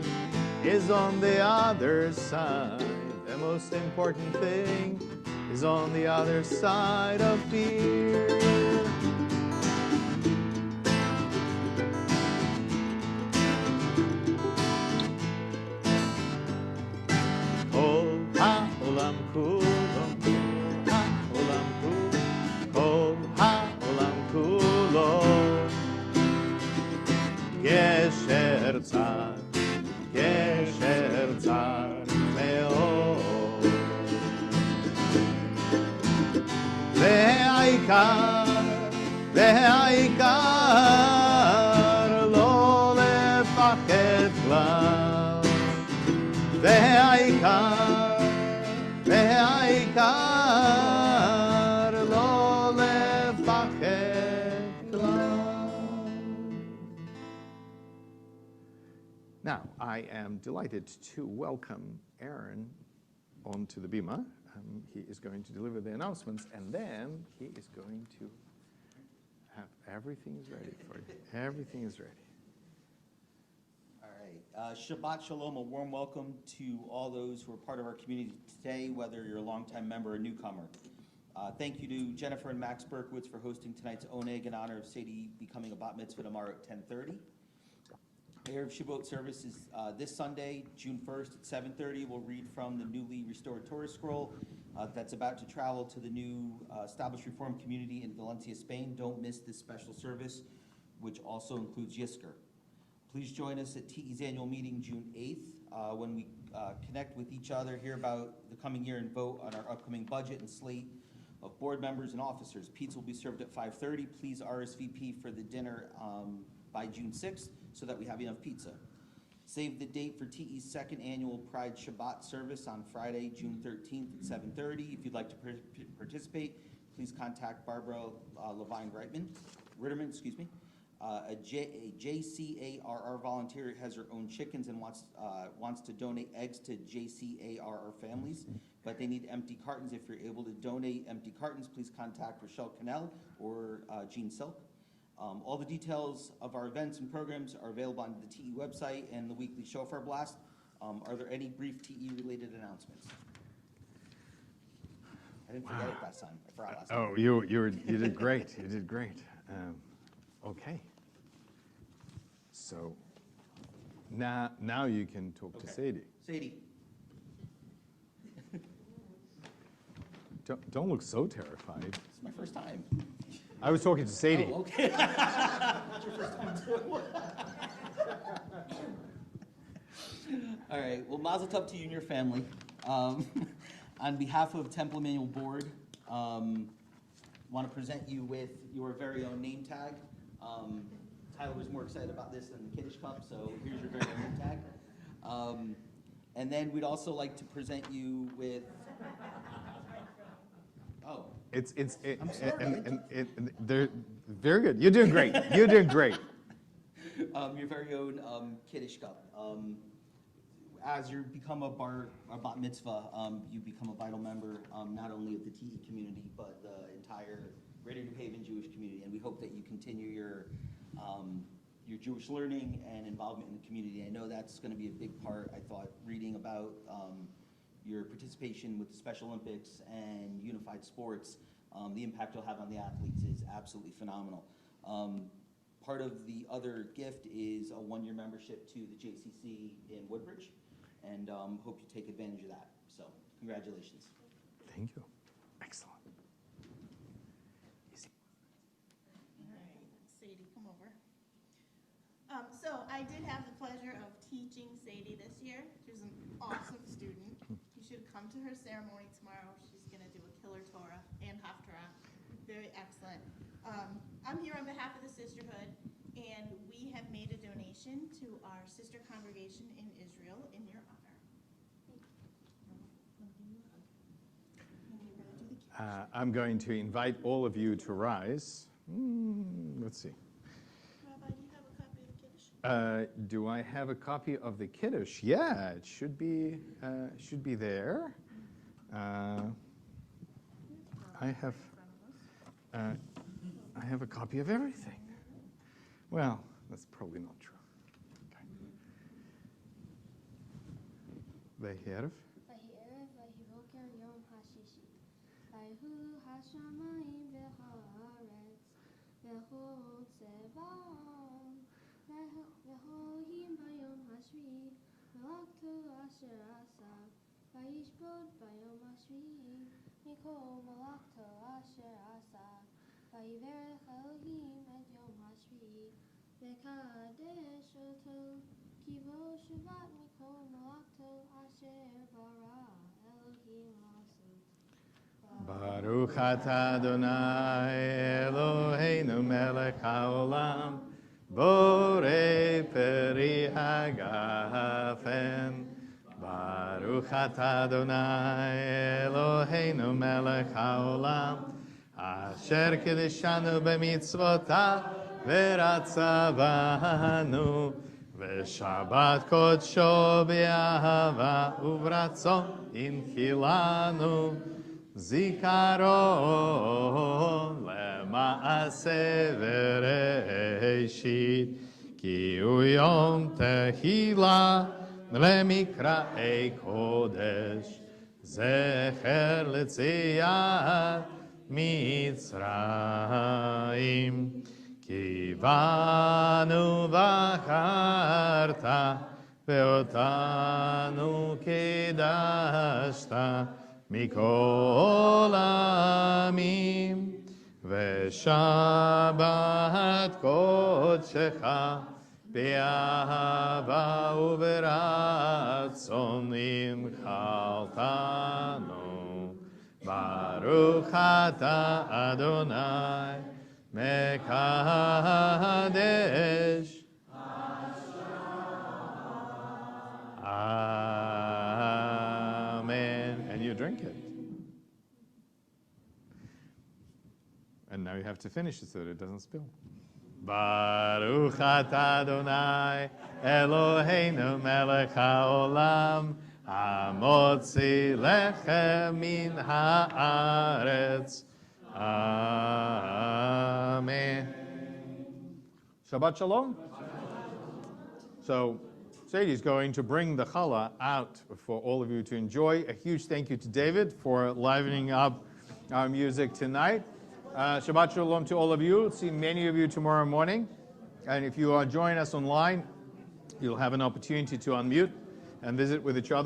is on the other side. The most important thing is on the other side of fear. Kol ha'olam kulo, ha'olam kulo, kol ha'olam kulo, Gesher tzar, Gesher tzar me'od. והעיקר, והעיקר לא לפחד כלל. והעיקר, והעיקר לא לפחד כלל. Now, I am delighted to welcome Aaron onto the bima. He is going to deliver the announcements, and then he is going to have everything is ready for you. Everything is ready. All right. Shabbat Shalom, a warm welcome to all those who are part of our community today, whether you're a longtime member or a newcomer. Thank you to Jennifer and Max Berkowitz for hosting tonight's Oneg in honor of Sadie becoming a bat mitzvah tomorrow at 10:30. Erev Shavuot service is this Sunday, June 1st at 7:30. We'll read from the newly restored Torah scroll that's about to travel to the new established Reformed community in Valencia, Spain. Don't miss this special service, which also includes Yisker. Please join us at TE's annual meeting June 8th when we connect with each other, hear about the coming year, and vote on our upcoming budget and slate of board members and officers. Pizza will be served at 5:30. Please RSVP for the dinner by June 6th so that we have enough pizza. Save the date for TE's second annual Pride Shabbat service on Friday, June 13th at 7:30. If you'd like to participate, please contact Barbara Ritterman, excuse me. A JCARR volunteer has her own chickens and wants to donate eggs to JCARR families, but they need empty cartons. If you're able to donate empty cartons, please contact Rochelle Cannell or Jean Silk. All the details of our events and programs are available on the TE website and the weekly shofar blast. Are there any brief TE-related announcements? I didn't forget it last time. I forgot last time. Oh, you did great. You did great. Okay. So now you can talk to Sadie. Sadie. Don't look so terrified. It's my first time. I was talking to Sadie. Oh, okay. It's your first time too. All right. Well, mazel tov to you and your family. On behalf of Temple Emmanuel Board, want to present you with your very own name tag. Tyler was more excited about this than the Kiddush Cup, so here's your very own name tag. And then we'd also like to present you with. Oh. I'm sorry. They're very good. You're doing great. You're doing great. Your very own Kiddush Cup. As you become a bat mitzvah, you become a vital member not only of the TE community, but the entire Greater New Haven Jewish community. And we hope that you continue your Jewish learning and involvement in the community. I know that's going to be a big part. I thought reading about your participation with the Special Olympics and unified sports, the impact you'll have on the athletes is absolutely phenomenal. Part of the other gift is a one-year membership to the JCC in Woodbridge, and hope you take advantage of that. So, congratulations. Thank you. Excellent. Easy. All right, Sadie, come over. So I did have the pleasure of teaching Sadie this year. She was an awesome student. You should come to her ceremony tomorrow. She's going to do a killer Torah and Haftarah. Very excellent. I'm here on behalf of the sisterhood, and we have made a donation to our sister congregation in Israel in your honor. I'm going to invite all of you to rise. Let's see. Rabbi, do you have a copy of the Kiddush? Do I have a copy of the Kiddush? Yeah, it should be there. I have a copy of everything. Well, that's probably not true. Okay. Ve'erev. ויהי בוקר יום השישי, ויהיו השמיים והארץ, וכל צבאם, והוהים ביום השביעי, מלאכתו אשר עשה, וישבות ביום השביעי, מכל מלאכתו אשר עשה, ויברך אלוהים את יום השביעי, וקדש אותו, כי בו שבת מכל מלאכתו אשר ברא אלוהים לעשות. Baruch atah Adonai Eloheinu melech haolam, borei peri hagafen. Baruch atah Adonai Eloheinu melech haolam, asher kiddushanu b'mitzvotav v'ratzavanu, v'shabbat kodsho b'ahava u'vratzon inchilanu. Zikaron lema'aseh v'reishit, ki hu yom tehila lemikra'ei kodesh, zecher l'tziat Mitzrayim, ki banu v'acharta ve'otanu kidashta Mikol amim, ve'shabbat kodshecha, be'ahava u'veratzon imchaltanu. Baruch atah Adonai, mekadesh. Amen. And you drink it. And now you have to finish it so that it doesn't spill. Baruch atah Adonai Eloheinu melech haolam hamotzi lechem min haaretz. Amen. Shabbat shalom. So Sadie's going to bring the challah out for all of you to enjoy. A huge thank you to David for livening up our music tonight. Shabbat shalom to all of you. See many of you tomorrow morning. And if you are joining us online, you'll have an opportunity to unmute and visit with each other.